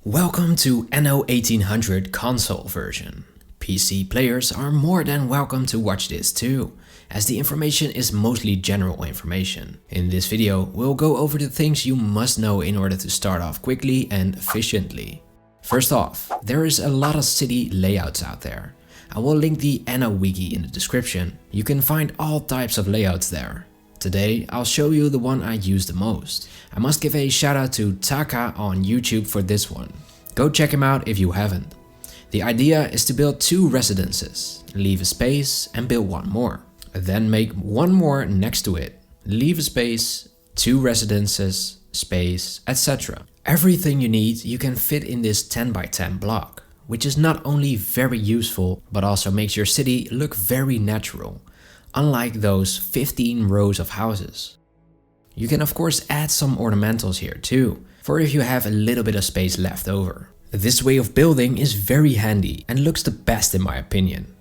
Welcome to Anno 1800 console version. PC players are more than welcome to watch this too, as the information is mostly general information. In this video, we'll go over the things you must know in order to start off quickly and efficiently. First off, there is a lot of city layouts out there. I will link the Anno Wiki in the description. You can find all types of layouts there. Today, I'll show you the one I use the most. I must give a shout out to Taka on YouTube for this one. Go check him out if you haven't. The idea is to build 2 residences, leave a space and build one more. Then make one more next to it, leave a space, 2 residences, space, etc. Everything you need you can fit in this 10 by 10 block, which is not only very useful but also makes your city look very natural. Unlike those 15 rows of houses. You can of course add some ornamentals here too, for if you have a little bit of space left over. This way of building is very handy and looks the best in my opinion.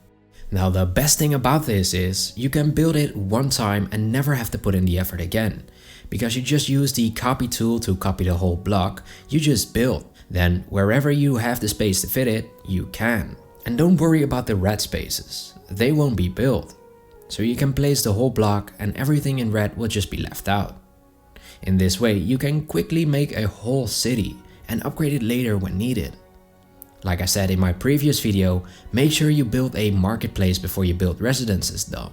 Now the best thing about this is you can build it one time and never have to put in the effort again, because you just use the copy tool to copy the whole block you just built. Then wherever you have the space to fit it, you can. And don't worry about the red spaces, they won't be built. So you can place the whole block and everything in red will just be left out. In this way you can quickly make a whole city and upgrade it later when needed. Like I said in my previous video, make sure you build a marketplace before you build residences though.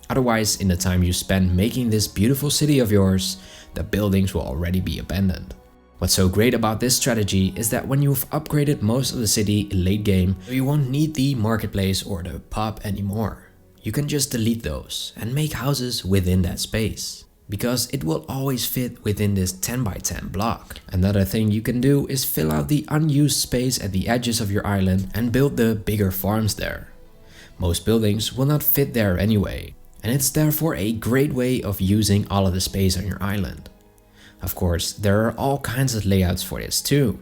Otherwise, in the time you spend making this beautiful city of yours, the buildings will already be abandoned. What's so great about this strategy is that when you've upgraded most of the city late game, you won't need the marketplace or the pub anymore. You can just delete those and make houses within that space, because it will always fit within this 10 by 10 block. Another thing you can do is fill out the unused space at the edges of your island and build the bigger farms there. Most buildings will not fit there anyway, and it's therefore a great way of using all of the space on your island. Of course, there are all kinds of layouts for this too,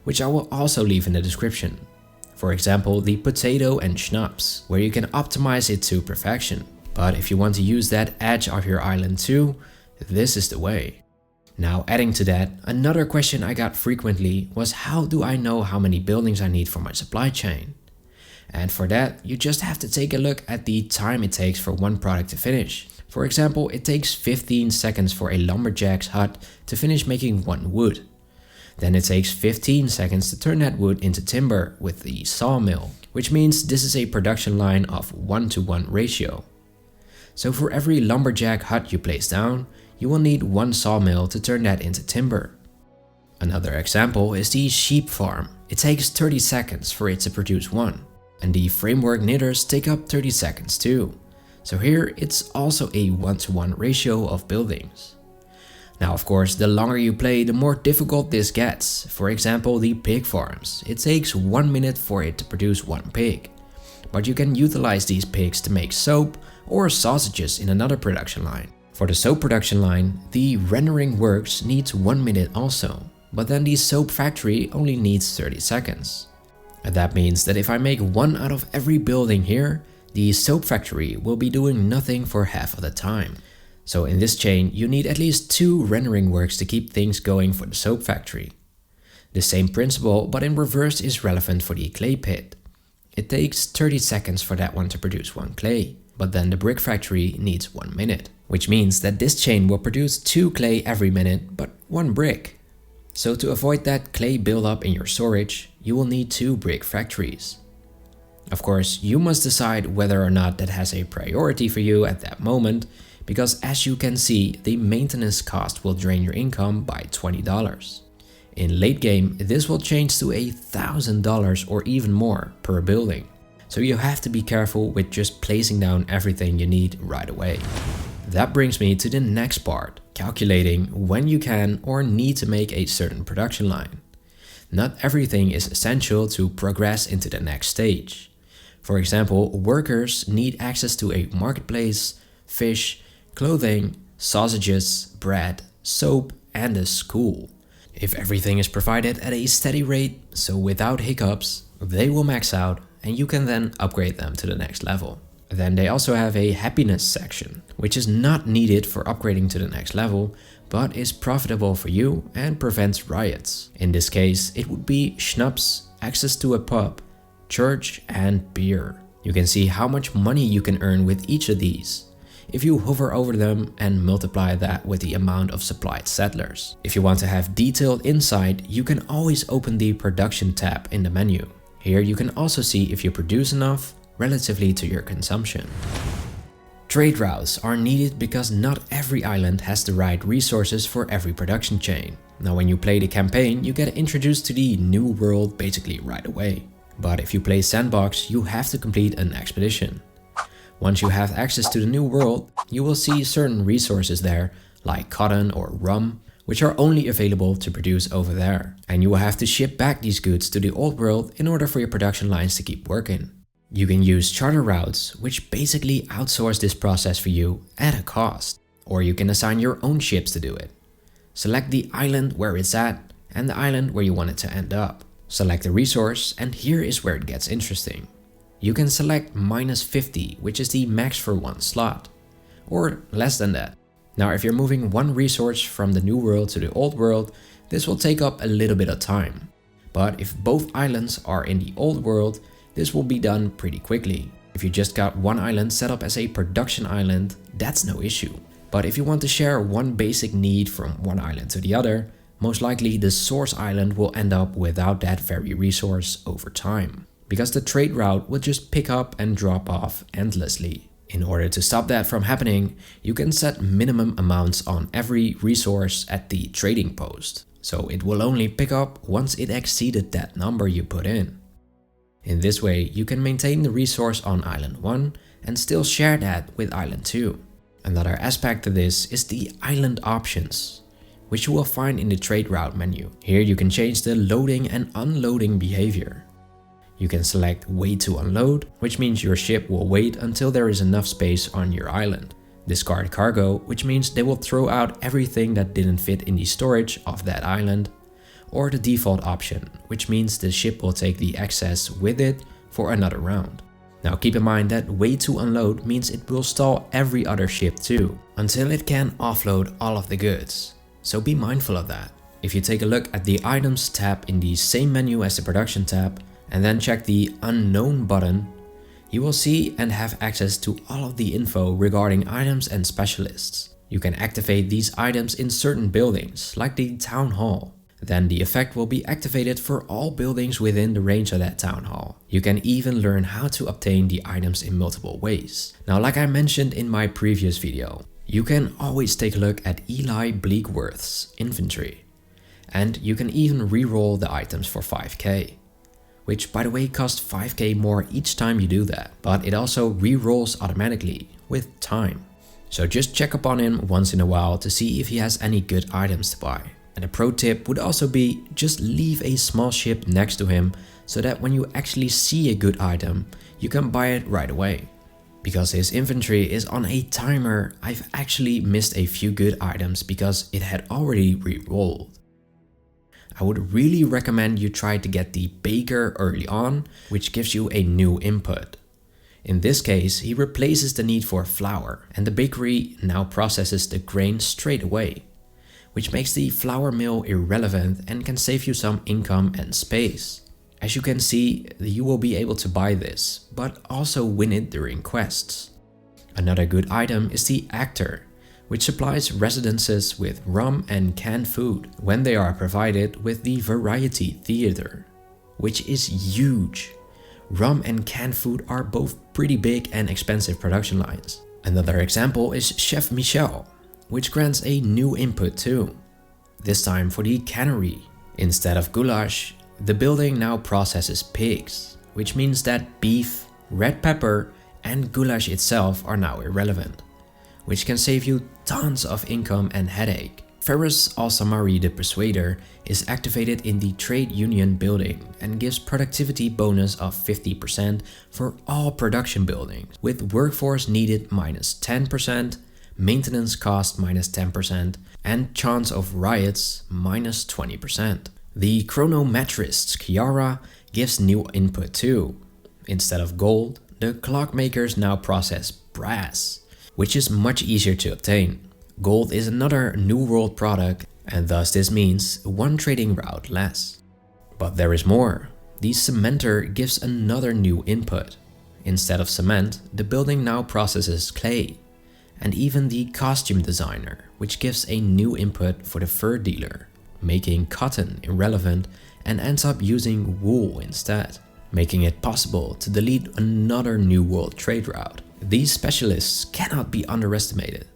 which I will also leave in the description. For example, the potato and schnapps, where you can optimize it to perfection. But if you want to use that edge of your island too, this is the way. Now adding to that, another question I got frequently was how do I know how many buildings I need for my supply chain? And for that, you just have to take a look at the time it takes for one product to finish. For example, it takes 15 seconds for a lumberjack's hut to finish making one wood. Then it takes 15 seconds to turn that wood into timber with the sawmill, which means this is a production line of 1:1 ratio. So for every lumberjack hut you place down, you will need 1 sawmill to turn that into timber. Another example is the sheep farm. It takes 30 seconds for it to produce 1. And the framework knitters take up 30 seconds too. So here it's also a 1:1 ratio of buildings. Now of course, the longer you play, the more difficult this gets. For example, the pig farms. It takes 1 minute for it to produce 1 pig. But you can utilize these pigs to make soap or sausages in another production line. For the soap production line, the rendering works needs 1 minute also, but then the soap factory only needs 30 seconds. And that means that if I make 1 out of every building here, the soap factory will be doing nothing for half of the time. So in this chain, you need at least 2 rendering works to keep things going for the soap factory. The same principle, but in reverse, is relevant for the clay pit. It takes 30 seconds for that one to produce 1 clay, but then the brick factory needs 1 minute, which means that this chain will produce 2 clay every minute, but 1 brick. So to avoid that clay buildup in your storage, you will need 2 brick factories. Of course, you must decide whether or not that has a priority for you at that moment, because as you can see, the maintenance cost will drain your income by $20. In late game, this will change to $1,000 or even more per building. So you have to be careful with just placing down everything you need right away. That brings me to the next part, calculating when you can or need to make a certain production line. Not everything is essential to progress into the next stage. For example, workers need access to a marketplace, fish, clothing, sausages, bread, soap, and a school. If everything is provided at a steady rate, so without hiccups, they will max out and you can then upgrade them to the next level. Then they also have a happiness section, which is not needed for upgrading to the next level, but is profitable for you and prevents riots. In this case, it would be schnapps, access to a pub, church, and beer. You can see how much money you can earn with each of these if you hover over them and multiply that with the amount of supplied settlers. If you want to have detailed insight, you can always open the production tab in the menu. Here you can also see if you produce enough relatively to your consumption. Trade routes are needed because not every island has the right resources for every production chain. Now when you play the campaign, you get introduced to the new world basically right away. But if you play sandbox, you have to complete an expedition. Once you have access to the new world, you will see certain resources there, like cotton or rum, which are only available to produce over there. And you will have to ship back these goods to the old world in order for your production lines to keep working. You can use charter routes, which basically outsource this process for you at a cost. Or you can assign your own ships to do it. Select the island where it's at and the island where you want it to end up. Select the resource, and here is where it gets interesting. You can select -50, which is the max for one slot, or less than that. Now if you're moving one resource from the new world to the old world, this will take up a little bit of time. But if both islands are in the old world, this will be done pretty quickly. If you just got one island set up as a production island, that's no issue. But if you want to share one basic need from one island to the other, most likely the source island will end up without that very resource over time, because the trade route will just pick up and drop off endlessly. In order to stop that from happening, you can set minimum amounts on every resource at the trading post, so it will only pick up once it exceeded that number you put in. In this way, you can maintain the resource on Island 1 and still share that with Island 2. Another aspect to this is the island options, which you will find in the trade route menu. Here you can change the loading and unloading behavior. You can select wait to unload, which means your ship will wait until there is enough space on your island. Discard cargo, which means they will throw out everything that didn't fit in the storage of that island. Or the default option, which means the ship will take the excess with it for another round. Now keep in mind that wait to unload means it will stall every other ship too, until it can offload all of the goods. So be mindful of that. If you take a look at the items tab in the same menu as the production tab, and then check the unknown button, you will see and have access to all of the info regarding items and specialists. You can activate these items in certain buildings, like the town hall. Then the effect will be activated for all buildings within the range of that town hall. You can even learn how to obtain the items in multiple ways. Now, like I mentioned in my previous video, you can always take a look at Eli Bleakworth's inventory. And you can even reroll the items for 5k. Which by the way costs 5k more each time you do that. But it also re-rolls automatically with time. So just check up on him once in a while to see if he has any good items to buy. And a pro tip would also be just leave a small ship next to him so that when you actually see a good item, you can buy it right away. Because his inventory is on a timer, I've actually missed a few good items because it had already re-rolled. I would really recommend you try to get the baker early on, which gives you a new input. In this case, he replaces the need for flour, and the bakery now processes the grain straight away, which makes the flour mill irrelevant and can save you some income and space. As you can see, you will be able to buy this, but also win it during quests. Another good item is the actor, which supplies residences with rum and canned food when they are provided with the variety theater, which is huge. Rum and canned food are both pretty big and expensive production lines. Another example is Chef Michel, which grants a new input too, this time for the cannery. Instead of goulash, the building now processes pigs, which means that beef, red pepper, and goulash itself are now irrelevant, which can save you tons of income and headache. Feras Alsarami the Persuader is activated in the trade union building and gives productivity bonus of 50% for all production buildings, with workforce needed -10%, maintenance cost -10%, and chance of riots -20%. The Chronometrist Chiara gives new input too. Instead of gold, the clockmakers now process brass, which is much easier to obtain. Gold is another New World product, and thus this means one trading route less. But there is more. The cementer gives another new input. Instead of cement, the building now processes clay. And even the costume designer, which gives a new input for the fur dealer, making cotton irrelevant and ends up using wool instead, making it possible to delete another New World trade route. These specialists cannot be underestimated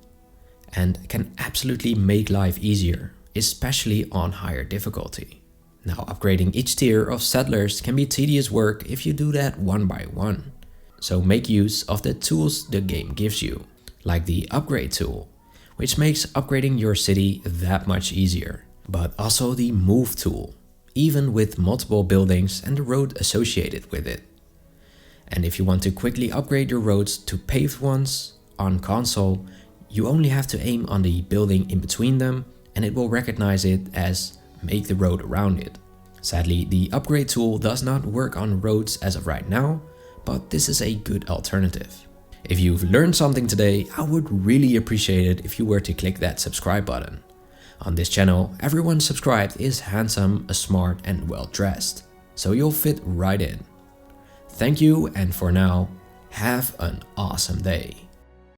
and can absolutely make life easier, especially on higher difficulty. Now, upgrading each tier of settlers can be tedious work if you do that one by one. So make use of the tools the game gives you, like the upgrade tool, which makes upgrading your city that much easier, but also the move tool, even with multiple buildings and the road associated with it. And if you want to quickly upgrade your roads to paved ones on console, you only have to aim on the building in between them and it will recognize it as make the road around it. Sadly, the upgrade tool does not work on roads as of right now, but this is a good alternative. If you've learned something today, I would really appreciate it if you were to click that subscribe button. On this channel, everyone subscribed is handsome, smart and well dressed, so you'll fit right in. Thank you, and for now, have an awesome day.